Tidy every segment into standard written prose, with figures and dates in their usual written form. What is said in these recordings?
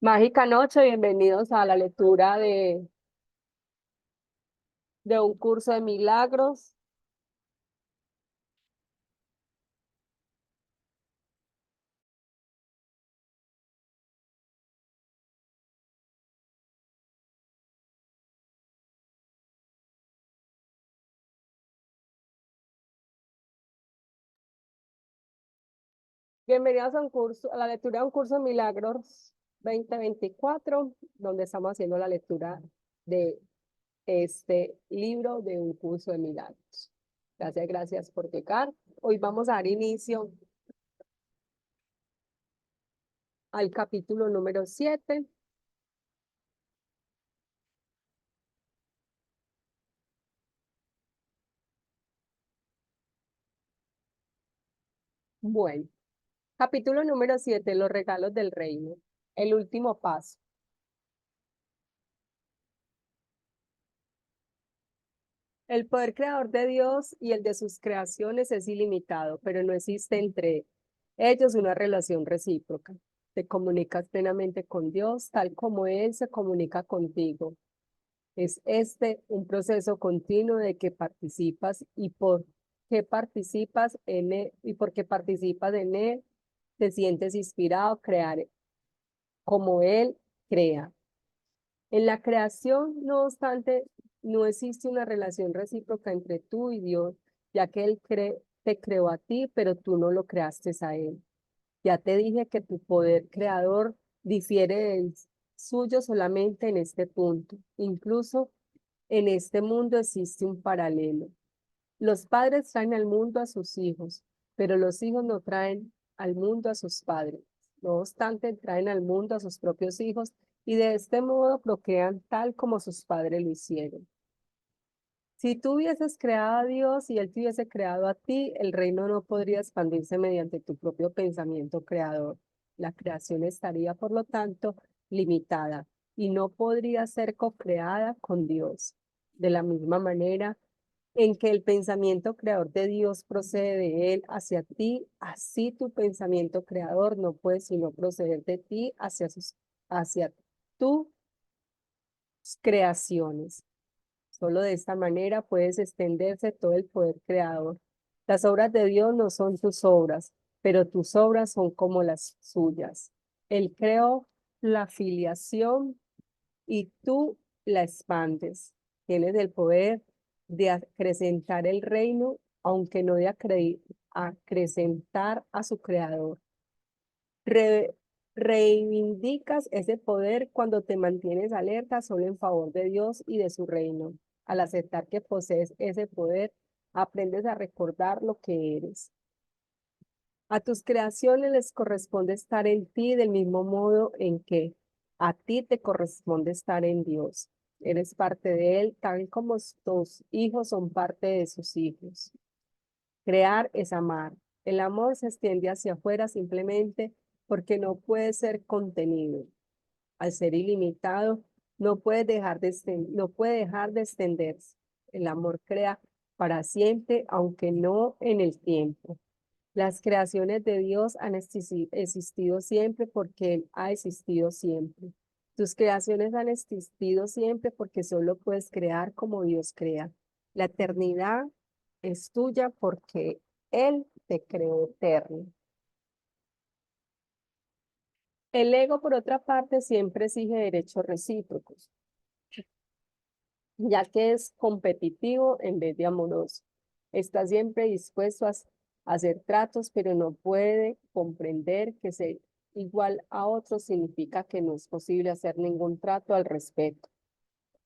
Mágica noche, bienvenidos a la lectura de un curso de milagros. Bienvenidos a a la lectura de un curso de milagros 2024, donde estamos haciendo la lectura de este libro de un curso de milagros. Gracias, gracias por llegar. Hoy vamos a dar inicio al capítulo número 7. Bueno, capítulo número 7, los regalos del reino. El último paso. El poder creador de Dios y el de sus creaciones es ilimitado, pero no existe entre ellos una relación recíproca. Te comunicas plenamente con Dios, tal como Él se comunica contigo. Es este un proceso continuo de que participas y por qué participas en él y porque participas en él, te sientes inspirado a crear como Él crea. En la creación, no obstante, no existe una relación recíproca entre tú y Dios, ya que te creó a ti, pero tú no lo creaste a Él. Ya te dije que tu poder creador difiere del suyo solamente en este punto. Incluso en este mundo existe un paralelo. Los padres traen al mundo a sus hijos, pero los hijos no traen al mundo a sus padres. No obstante, traen al mundo a sus propios hijos y de este modo procrean tal como sus padres lo hicieron. Si tú hubieses creado a Dios y Él te hubiese creado a ti, el reino no podría expandirse mediante tu propio pensamiento creador. La creación estaría, por lo tanto, limitada y no podría ser co-creada con Dios. De la misma manera, en que el pensamiento creador de Dios procede de Él hacia ti, así tu pensamiento creador no puede sino proceder de ti hacia tus creaciones. Solo de esta manera puedes extenderse todo el poder creador. Las obras de Dios no son tus obras, pero tus obras son como las suyas. Él creó la filiación y tú la expandes. Tienes el poder de acrecentar el reino, aunque no de acrecentar a su creador. Re- Reivindicas ese poder cuando te mantienes alerta solo en favor de Dios y de su reino. Al aceptar que posees ese poder, aprendes a recordar lo que eres. A tus creaciones les corresponde estar en ti del mismo modo en que a ti te corresponde estar en Dios. Eres parte de Él, tal como tus hijos son parte de sus hijos. Crear es amar. El amor se extiende hacia afuera simplemente porque no puede ser contenido. Al ser ilimitado, no puede dejar de extenderse. El amor crea para siempre, aunque no en el tiempo. Las creaciones de Dios han existido siempre porque Él ha existido siempre. Tus creaciones han existido siempre porque solo puedes crear como Dios crea. La eternidad es tuya porque Él te creó eterno. El ego, por otra parte, siempre exige derechos recíprocos, ya que es competitivo en vez de amoroso. Está siempre dispuesto a hacer tratos, pero no puede comprender que ser igual a otros significa que no es posible hacer ningún trato al respecto.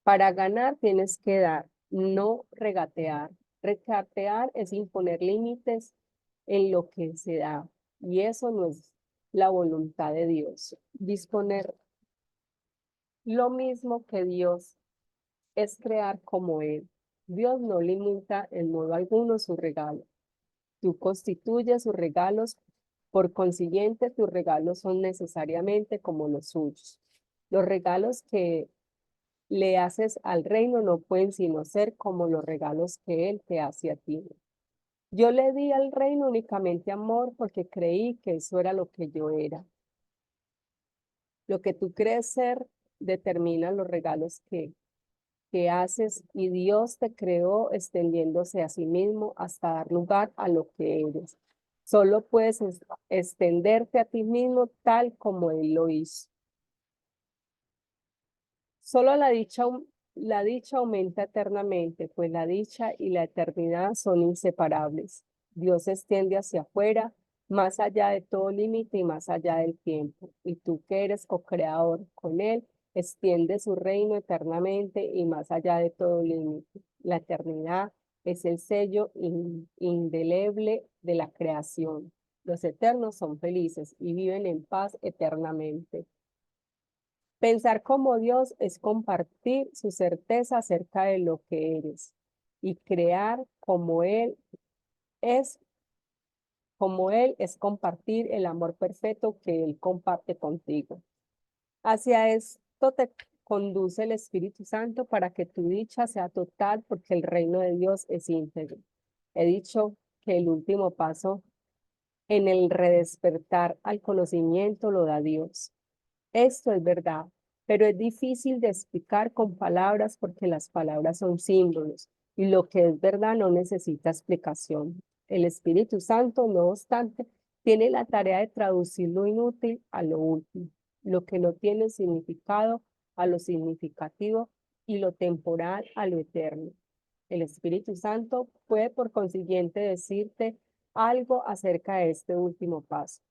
Para ganar tienes que dar, no regatear. Regatear es imponer límites en lo que se da, y eso no es la voluntad de Dios. Disponer lo mismo que Dios es crear como Él. Dios no limita en modo alguno su regalo. Tú constituyes sus regalos, por consiguiente, tus regalos son necesariamente como los suyos. Los regalos que le haces al reino no pueden sino ser como los regalos que Él te hace a ti. Yo le di al reino únicamente amor porque creí que eso era lo que yo era. Lo que tú crees ser determina los regalos que haces y Dios te creó extendiéndose a sí mismo hasta dar lugar a lo que eres. Solo puedes extenderte a ti mismo tal como Él lo hizo. Solo la dicha aumenta eternamente, pues la dicha y la eternidad son inseparables. Dios se extiende hacia afuera, más allá de todo límite y más allá del tiempo. Y tú que eres co-creador con Él, extiende su reino eternamente y más allá de todo límite. La eternidad es el sello indeleble de la creación. Los eternos son felices y viven en paz eternamente. Pensar como Dios es compartir su certeza acerca de lo que eres y crear es, como Él es compartir el amor perfecto que Él comparte contigo. Hacia esto te conduce el Espíritu Santo para que tu dicha sea total porque el reino de Dios es íntegro. He dicho que el último paso en el redespertar al conocimiento lo da Dios. Esto es verdad, pero es difícil de explicar con palabras porque las palabras son símbolos y lo que es verdad no necesita explicación. El Espíritu Santo, no obstante, tiene la tarea de traducir lo inútil a lo útil, lo que no tiene significado a lo significativo y lo temporal a lo eterno. El Espíritu Santo puede, por consiguiente, decirte algo acerca de este último paso.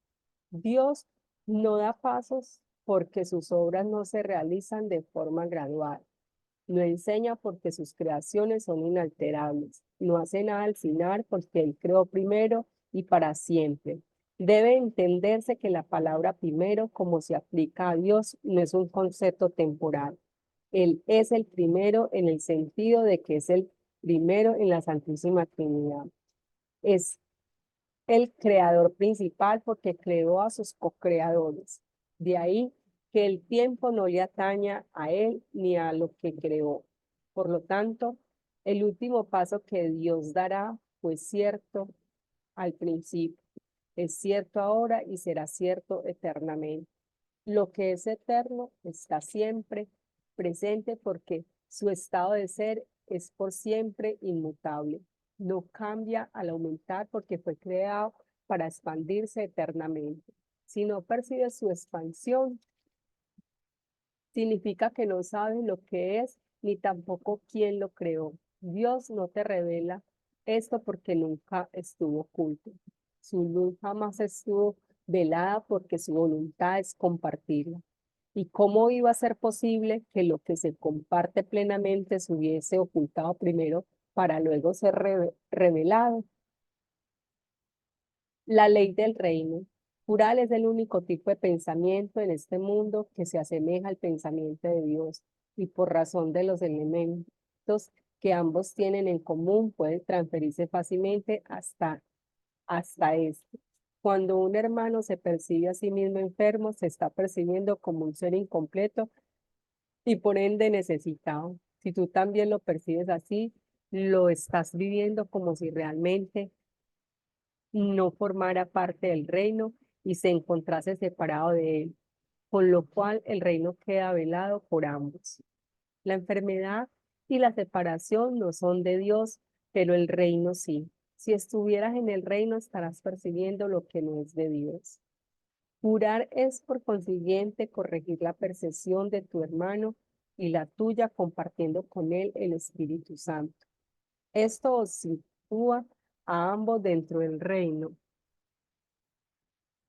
Dios no da pasos porque sus obras no se realizan de forma gradual. No enseña porque sus creaciones son inalterables. No hace nada al final porque Él creó primero y para siempre. Debe entenderse que la palabra primero, como se aplica a Dios, no es un concepto temporal. Él es el primero en el sentido de que es el primero en la Santísima Trinidad. Es el creador principal porque creó a sus co-creadores. De ahí que el tiempo no le ataña a él ni a lo que creó. Por lo tanto, el último paso que Dios dará fue cierto al principio, es cierto ahora y será cierto eternamente. Lo que es eterno está siempre presente porque su estado de ser es por siempre inmutable. No cambia al aumentar porque fue creado para expandirse eternamente. Si no percibes su expansión, significa que no sabes lo que es ni tampoco quién lo creó. Dios no te revela esto porque nunca estuvo oculto. Su luz jamás estuvo velada porque su voluntad es compartirla. ¿Y cómo iba a ser posible que lo que se comparte plenamente se hubiese ocultado primero para luego ser revelado? La ley del reino. Jural es el único tipo de pensamiento en este mundo que se asemeja al pensamiento de Dios y por razón de los elementos que ambos tienen en común puede transferirse fácilmente hasta este. Cuando un hermano se percibe a sí mismo enfermo, se está percibiendo como un ser incompleto y por ende necesitado. Si tú también lo percibes así, lo estás viviendo como si realmente no formara parte del reino y se encontrase separado de él, con lo cual el reino queda velado por ambos. La enfermedad y la separación no son de Dios, pero el reino sí. Si estuvieras en el reino, estarás percibiendo lo que no es de Dios. Curar es, por consiguiente, corregir la percepción de tu hermano y la tuya compartiendo con él el Espíritu Santo. Esto os sitúa a ambos dentro del reino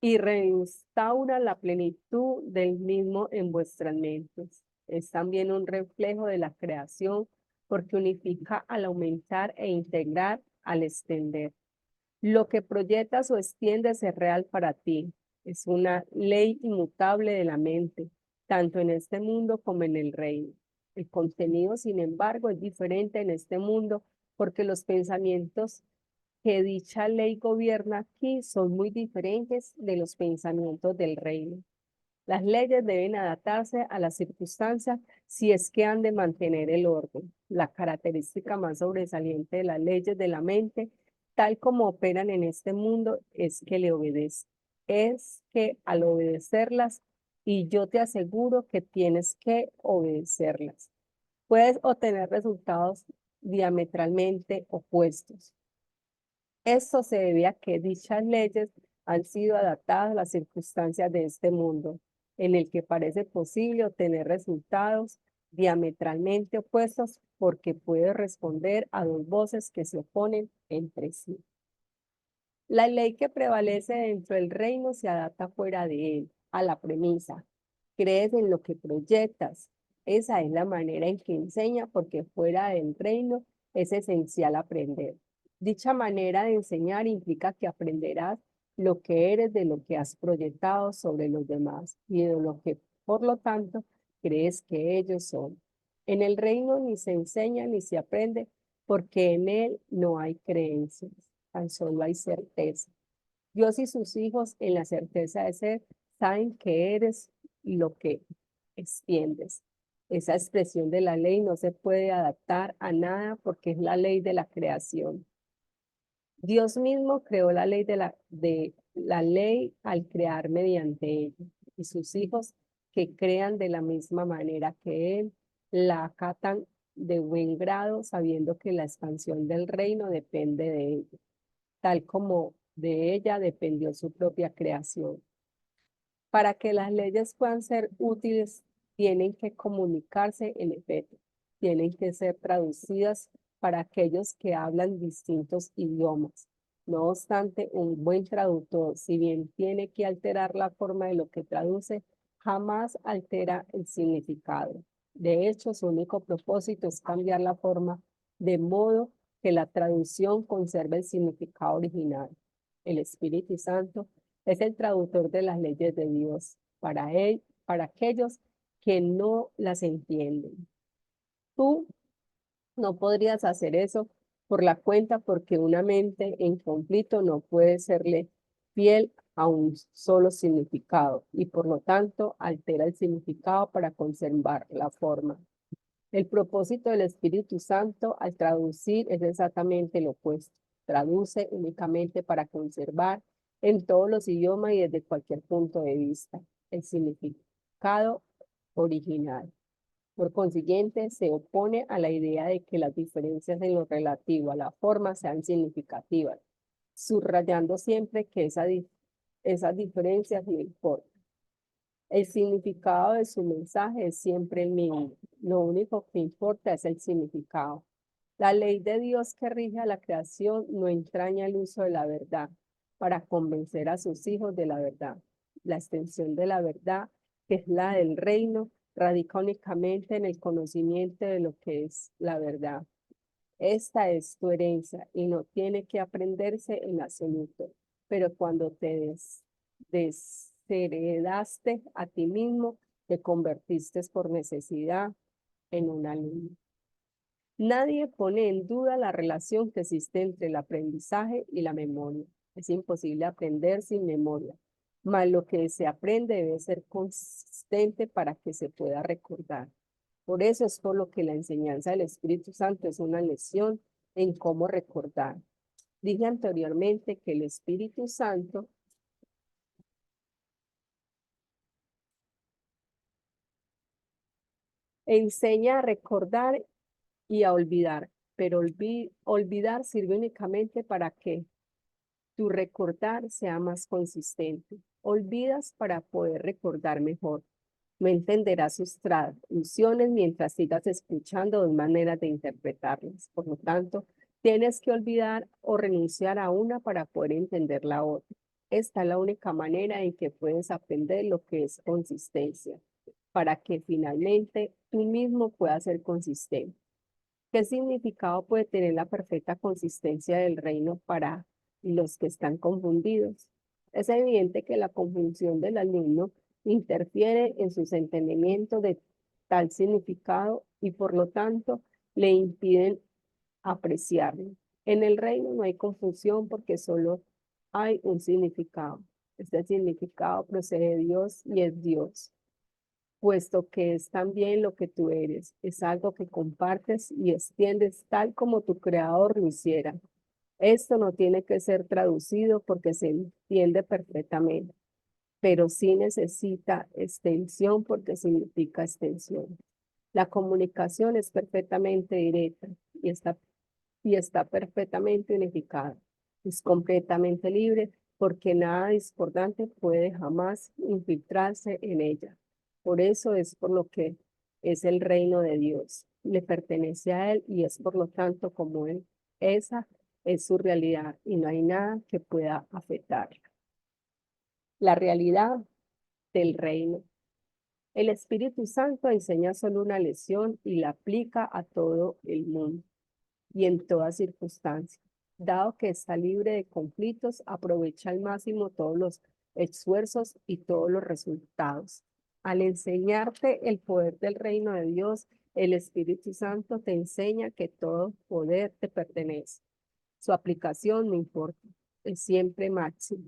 y reinstaura la plenitud del mismo en vuestras mentes. Es también un reflejo de la creación porque unifica al aumentar e integrar al extender. Lo que proyectas o extiendes es real para ti. Es una ley inmutable de la mente, tanto en este mundo como en el reino. El contenido, sin embargo, es diferente en este mundo porque los pensamientos que dicha ley gobierna aquí son muy diferentes de los pensamientos del reino. Las leyes deben adaptarse a las circunstancias si es que han de mantener el orden. La característica más sobresaliente de las leyes de la mente, tal como operan en este mundo, es que le obedecen. Es que al obedecerlas, y yo te aseguro que tienes que obedecerlas, puedes obtener resultados diametralmente opuestos. Esto se debe a que dichas leyes han sido adaptadas a las circunstancias de este mundo, en el que parece posible obtener resultados diametralmente opuestos porque puede responder a dos voces que se oponen entre sí. La ley que prevalece dentro del reino se adapta fuera de él, a la premisa. Crees en lo que proyectas. Esa es la manera en que enseña, porque fuera del reino es esencial aprender. Dicha manera de enseñar implica que aprenderás lo que eres de lo que has proyectado sobre los demás y de lo que, por lo tanto, crees que ellos son. En el reino ni se enseña ni se aprende, porque en él no hay creencias, tan solo hay certeza. Dios y sus hijos, en la certeza de ser, saben que eres lo que extiendes. Esa expresión de la ley no se puede adaptar a nada porque es la ley de la creación. Dios mismo creó la ley de la ley al crear mediante ella, y sus hijos que crean de la misma manera que Él, la acatan de buen grado, sabiendo que la expansión del reino depende de ella, tal como de ella dependió su propia creación. Para que las leyes puedan ser útiles, tienen que comunicarse en efecto, tienen que ser traducidas para aquellos que hablan distintos idiomas. No obstante, un buen traductor, si bien tiene que alterar la forma de lo que traduce, jamás altera el significado. De hecho, su único propósito es cambiar la forma de modo que la traducción conserve el significado original. El Espíritu Santo es el traductor de las leyes de Dios para él, para aquellos que no las entienden. Tú no podrías hacer eso por la cuenta porque una mente en conflicto no puede serle fiel a un solo significado y por lo tanto altera el significado para conservar la forma. El propósito del Espíritu Santo al traducir es exactamente lo opuesto. Traduce únicamente para conservar en todos los idiomas y desde cualquier punto de vista el significado original. Por consiguiente, se opone a la idea de que las diferencias en lo relativo a la forma sean significativas, subrayando siempre que esas diferencias no importan. El significado de su mensaje es siempre el mismo. Lo único que importa es el significado. La ley de Dios que rige a la creación no entraña el uso de la verdad para convencer a sus hijos de la verdad. La extensión de la verdad, que es la del reino, radica únicamente en el conocimiento de lo que es la verdad. Esta es tu herencia y no tiene que aprenderse en absoluto. Pero cuando te desheredaste a ti mismo, te convertiste por necesidad en una ley. Nadie pone en duda la relación que existe entre el aprendizaje y la memoria. Es imposible aprender sin memoria, mas lo que se aprende debe ser consistente para que se pueda recordar. Por eso es por lo que la enseñanza del Espíritu Santo es una lección en cómo recordar. Dije anteriormente que el Espíritu Santo enseña a recordar y a olvidar, pero olvidar sirve únicamente para que tu recordar sea más consistente. Olvidas para poder recordar mejor. No entenderás sus traducciones mientras sigas escuchando dos maneras de interpretarlas. Por lo tanto, tienes que olvidar o renunciar a una para poder entender la otra. Esta es la única manera en que puedes aprender lo que es consistencia, para que finalmente tú mismo puedas ser consistente. ¿Qué significado puede tener la perfecta consistencia del reino para los que están confundidos? Es evidente que la confusión del alumno interfiere en su entendimiento de tal significado y por lo tanto le impiden apreciarlo. En el reino no hay confusión porque solo hay un significado. Este significado procede de Dios y es Dios, puesto que es también lo que tú eres. Es algo que compartes y extiendes tal como tu creador lo hiciera. Esto no tiene que ser traducido porque se entiende perfectamente, pero sí necesita extensión porque significa extensión. La comunicación es perfectamente directa y está perfectamente unificada. Es completamente libre porque nada discordante puede jamás infiltrarse en ella. Por eso es por lo que es el reino de Dios. Le pertenece a Él y es por lo tanto como Él. Esa es su realidad y no hay nada que pueda afectarla. La realidad del reino. El Espíritu Santo enseña solo una lección y la aplica a todo el mundo y en toda circunstancia. Dado que está libre de conflictos, aprovecha al máximo todos los esfuerzos y todos los resultados. Al enseñarte el poder del reino de Dios, el Espíritu Santo te enseña que todo poder te pertenece. Su aplicación no importa, es siempre máxima.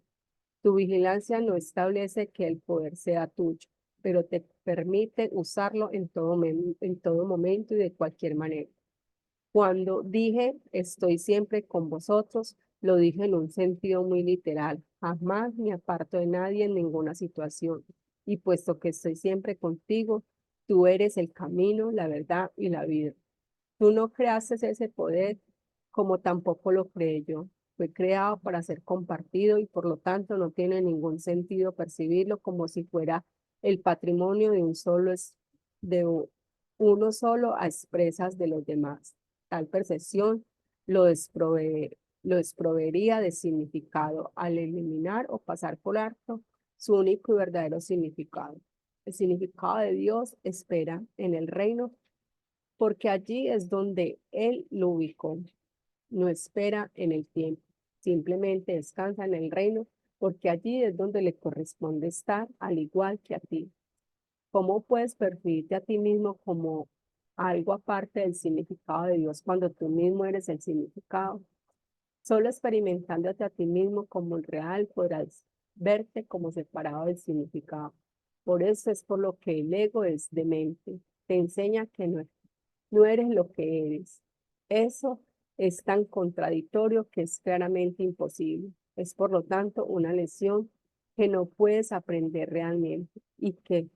Tu vigilancia no establece que el poder sea tuyo, pero te permite usarlo en todo momento y de cualquier manera. Cuando dije estoy siempre con vosotros, lo dije en un sentido muy literal. Jamás me aparto de nadie en ninguna situación. Y puesto que estoy siempre contigo, tú eres el camino, la verdad y la vida. Tú no creaste ese poder como tampoco lo creé yo. Fue creado para ser compartido y por lo tanto no tiene ningún sentido percibirlo como si fuera el patrimonio de uno solo a expresas de los demás. Tal percepción lo lo desproveería de significado al eliminar o pasar por alto su único y verdadero significado. El significado de Dios espera en el reino porque allí es donde Él lo ubicó. No espera en el tiempo, simplemente descansa en el reino, porque allí es donde le corresponde estar, al igual que a ti. ¿Cómo puedes percibirte a ti mismo como algo aparte del significado de Dios cuando tú mismo eres el significado? Solo experimentándote a ti mismo como el real podrás verte como separado del significado. Por eso es por lo que el ego es demente. Te enseña que no eres lo que eres. Eso es tan contradictorio que es claramente imposible. Es por lo tanto una lección que no puedes aprender realmente y que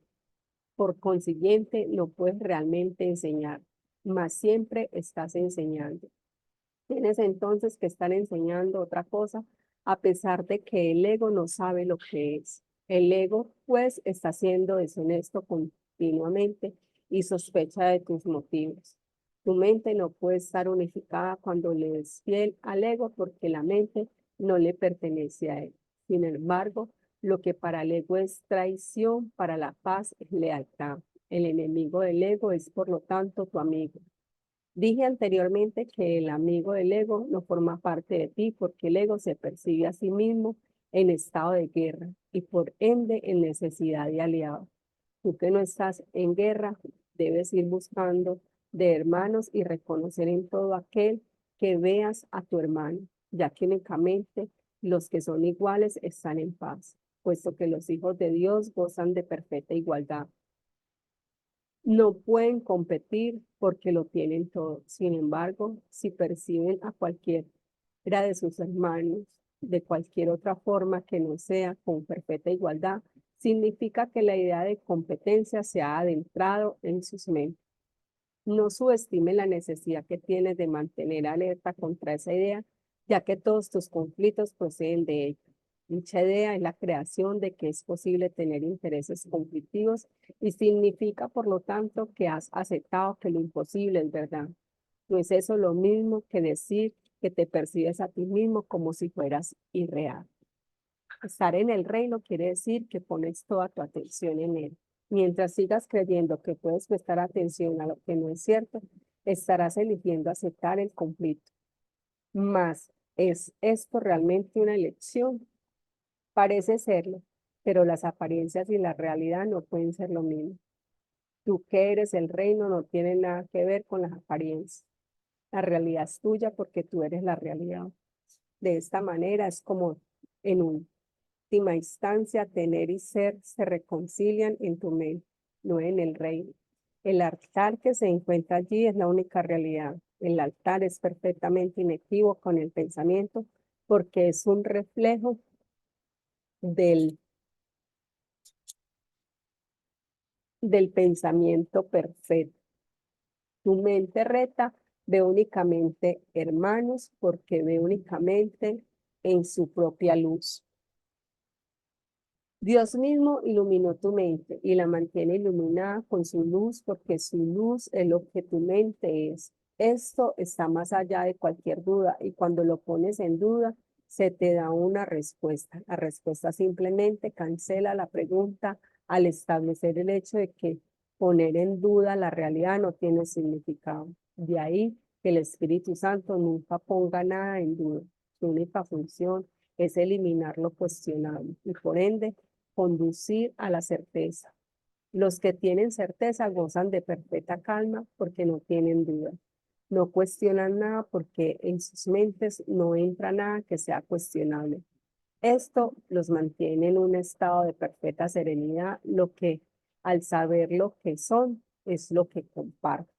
por consiguiente no puedes realmente enseñar, mas siempre estás enseñando. Tienes entonces que estar enseñando otra cosa a pesar de que el ego no sabe lo que es. El ego pues está siendo deshonesto continuamente y sospecha de tus motivos. Tu mente no puede estar unificada cuando le es fiel al ego porque la mente no le pertenece a él. Sin embargo, lo que para el ego es traición, para la paz es lealtad. El enemigo del ego es por lo tanto tu amigo. Dije anteriormente que el amigo del ego no forma parte de ti porque el ego se percibe a sí mismo en estado de guerra y por ende en necesidad de aliados. Tú que no estás en guerra, debes ir buscando de hermanos y reconocer en todo aquel que veas a tu hermano, ya que únicamente los que son iguales están en paz, puesto que los hijos de Dios gozan de perfecta igualdad. No pueden competir porque lo tienen todo. Sin embargo, si perciben a cualquiera de sus hermanos de cualquier otra forma que no sea con perfecta igualdad, significa que la idea de competencia se ha adentrado en sus mentes. No subestime la necesidad que tienes de mantener alerta contra esa idea, ya que todos tus conflictos proceden de ella. Dicha idea es la creación de que es posible tener intereses conflictivos y significa, por lo tanto, que has aceptado que lo imposible es verdad. No es eso lo mismo que decir que te percibes a ti mismo como si fueras irreal. Estar en el reino quiere decir que pones toda tu atención en él. Mientras sigas creyendo que puedes prestar atención a lo que no es cierto, estarás eligiendo aceptar el conflicto. Mas, ¿es esto realmente una elección? Parece serlo, pero las apariencias y la realidad no pueden ser lo mismo. Tú que eres el reino no tiene nada que ver con las apariencias. La realidad es tuya porque tú eres la realidad. De esta manera es como en un última instancia, tener y ser se reconcilian en tu mente, no en el reino. El altar que se encuentra allí es la única realidad. El altar es perfectamente inequívoco en el pensamiento porque es un reflejo del, del pensamiento perfecto. Tu mente recta ve únicamente hermanos porque ve únicamente en su propia luz. Dios mismo iluminó tu mente y la mantiene iluminada con su luz porque su luz es lo que tu mente es. Esto está más allá de cualquier duda y cuando lo pones en duda, se te da una respuesta. La respuesta simplemente cancela la pregunta al establecer el hecho de que poner en duda la realidad no tiene significado. De ahí que el Espíritu Santo nunca ponga nada en duda. Su única función es eliminar lo cuestionable y por ende conducir a la certeza. Los que tienen certeza gozan de perfecta calma porque no tienen duda. No cuestionan nada porque en sus mentes no entra nada que sea cuestionable. Esto los mantiene en un estado de perfecta serenidad, lo que al saber lo que son es lo que comparten.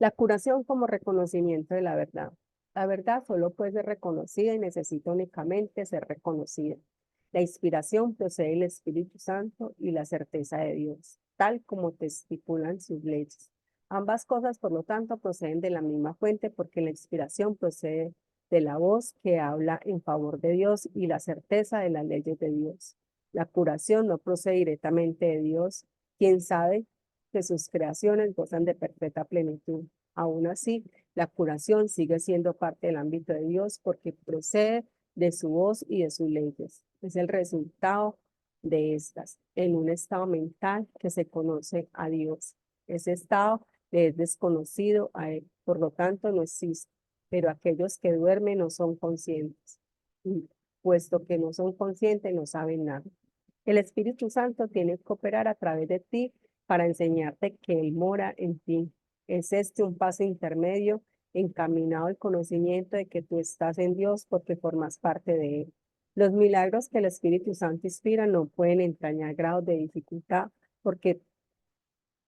La curación como reconocimiento de la verdad. La verdad solo puede ser reconocida y necesita únicamente ser reconocida. La inspiración procede del Espíritu Santo y la certeza de Dios, tal como te estipulan sus leyes. Ambas cosas, por lo tanto, proceden de la misma fuente porque la inspiración procede de la voz que habla en favor de Dios y la certeza de las leyes de Dios. La curación no procede directamente de Dios, quien sabe que sus creaciones gozan de perfecta plenitud. Aún así, la curación sigue siendo parte del ámbito de Dios porque procede de su voz y de sus leyes. Es el resultado de estas en un estado mental que se conoce a Dios. Ese estado le es desconocido a él, por lo tanto no existe, pero aquellos que duermen no son conscientes. Y puesto que no son conscientes, no saben nada. El Espíritu Santo tiene que operar a través de ti para enseñarte que Él mora en ti. Es este un paso intermedio encaminado al conocimiento de que tú estás en Dios porque formas parte de Él. Los milagros que el Espíritu Santo inspira no pueden entrañar grados de dificultad porque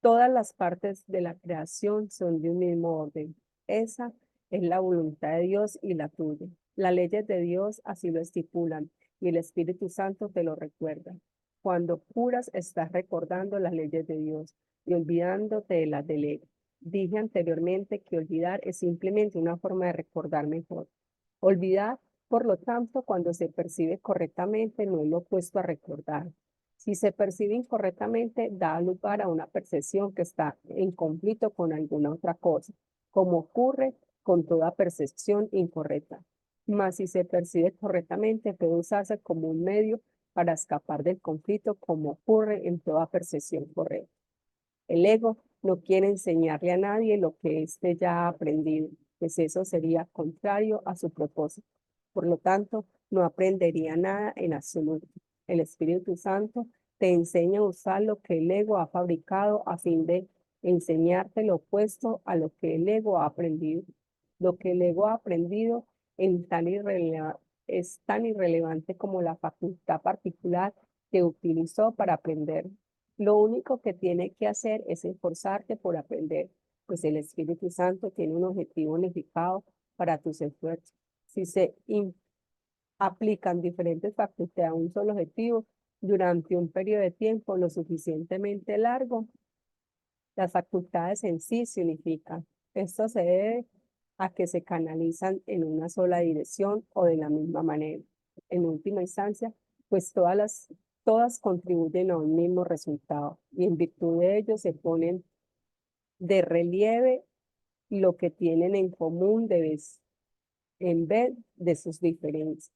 todas las partes de la creación son de un mismo orden. Esa es la voluntad de Dios y la tuya. Las leyes de Dios así lo estipulan y el Espíritu Santo te lo recuerda. Cuando curas, estás recordando las leyes de Dios y olvidándote de las de ley. Dije anteriormente que olvidar es simplemente una forma de recordar mejor. Olvidar, por lo tanto, cuando se percibe correctamente, no es lo opuesto a recordar. Si se percibe incorrectamente, da lugar a una percepción que está en conflicto con alguna otra cosa, como ocurre con toda percepción incorrecta. Mas si se percibe correctamente, puede usarse como un medio para escapar del conflicto, como ocurre en toda percepción correcta. El ego no quiere enseñarle a nadie lo que éste ya ha aprendido, pues eso sería contrario a su propósito. Por lo tanto, no aprendería nada en absoluto. El Espíritu Santo te enseña a usar lo que el ego ha fabricado a fin de enseñarte lo opuesto a lo que el ego ha aprendido. Lo que el ego ha aprendido es tan irrelevante como la facultad particular que utilizó para aprender. Lo único que tiene que hacer es esforzarte por aprender, pues el Espíritu Santo tiene un objetivo unificado para tus esfuerzos. Si se aplican diferentes facultades a un solo objetivo durante un periodo de tiempo lo suficientemente largo, las facultades en sí se unifican. Esto se debe a que se canalizan en una sola dirección o de la misma manera. En última instancia, pues todas contribuyen a un mismo resultado y en virtud de ello se ponen de relieve lo que tienen en común en vez de sus diferencias.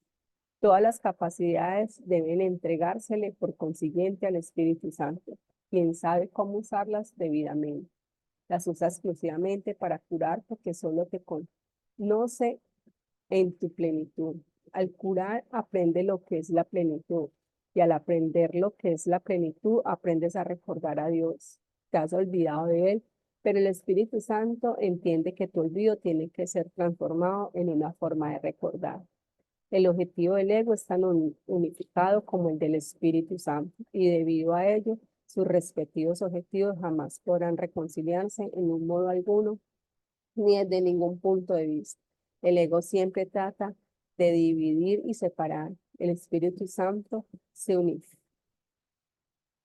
Todas las capacidades deben entregársele por consiguiente al Espíritu Santo, quien sabe cómo usarlas debidamente. Las usa exclusivamente para curar porque solo te conoce en tu plenitud. Al curar, aprende lo que es la plenitud. Y al aprender lo que es la plenitud, aprendes a recordar a Dios. Te has olvidado de Él, Pero el Espíritu Santo entiende que tu olvido tiene que ser transformado en una forma de recordar. El objetivo del ego es tan unificado como el del Espíritu Santo, y debido a ello, sus respectivos objetivos jamás podrán reconciliarse en un modo alguno, ni desde ningún punto de vista. El ego siempre trata de dividir y separar. El Espíritu Santo se unifica.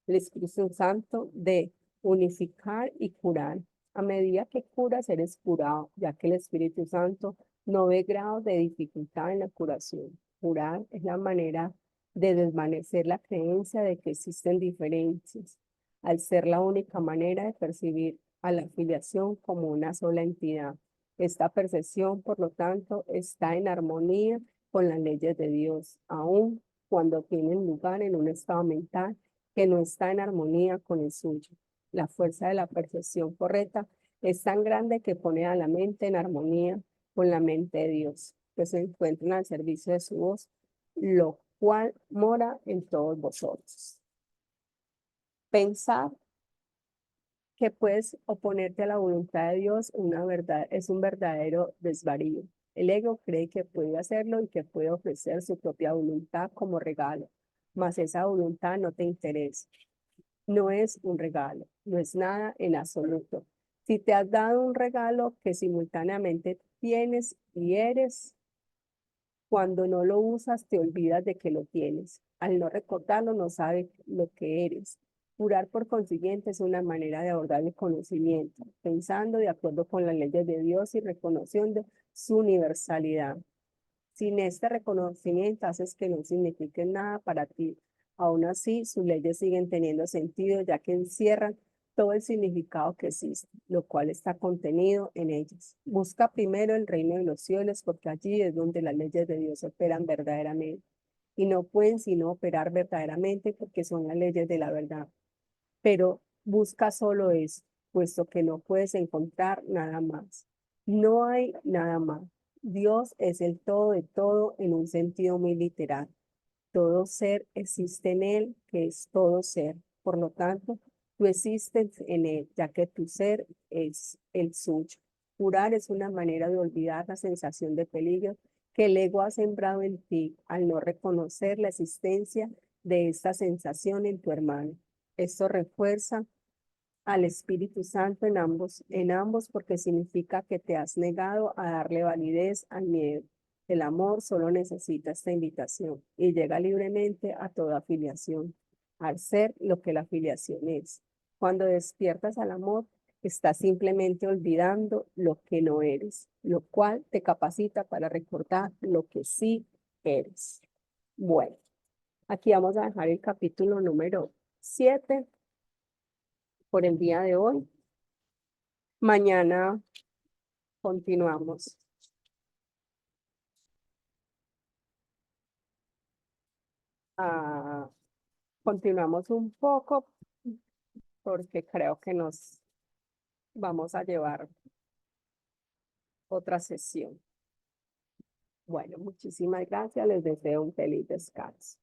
El Espíritu Santo de unificar y curar. A medida que curas, eres curado, ya que el Espíritu Santo no ve grados de dificultad en la curación. Curar es la manera de desvanecer la creencia de que existen diferencias, al ser la única manera de percibir a la filiación como una sola entidad. Esta percepción, por lo tanto, está en armonía con las leyes de Dios, aun cuando tienen lugar en un estado mental que no está en armonía con el suyo. La fuerza de la percepción correcta es tan grande que pone a la mente en armonía con la mente de Dios, que se encuentran al servicio de su voz, lo cual mora en todos vosotros. Pensar que puedes oponerte a la voluntad de Dios es un verdadero desvarío. El ego cree que puede hacerlo y que puede ofrecer su propia voluntad como regalo, mas esa voluntad no te interesa. No es un regalo, no es nada en absoluto. Si te has dado un regalo que simultáneamente tienes y eres, cuando no lo usas te olvidas de que lo tienes. Al no recordarlo no sabes lo que eres. Curar, por consiguiente, es una manera de abordar el conocimiento, pensando de acuerdo con las leyes de Dios y reconociendo su universalidad. Sin este reconocimiento haces que no signifique nada para ti. Aún así, sus leyes siguen teniendo sentido, ya que encierran todo el significado que existe, lo cual está contenido en ellas. Busca primero el reino de los cielos, porque allí es donde las leyes de Dios operan verdaderamente. Y no pueden sino operar verdaderamente porque son las leyes de la verdad. Pero busca solo eso, puesto que no puedes encontrar nada más. No hay nada más. Dios es el todo de todo en un sentido muy literal. Todo ser existe en Él, que es todo ser. Por lo tanto, tú existes en Él, ya que tu ser es el suyo. Curar es una manera de olvidar la sensación de peligro que el ego ha sembrado en ti al no reconocer la existencia de esta sensación en tu hermano. Esto refuerza al Espíritu Santo en ambos porque significa que te has negado a darle validez al miedo. El amor solo necesita esta invitación y llega libremente a toda afiliación, al ser lo que la afiliación es. Cuando despiertas al amor, estás simplemente olvidando lo que no eres, lo cual te capacita para recordar lo que sí eres. Bueno, aquí vamos a dejar el capítulo número 7 por el día de hoy. Mañana continuamos. Ah, continuamos un poco porque creo que nos vamos a llevar otra sesión. Bueno, muchísimas gracias. Les deseo un feliz descanso.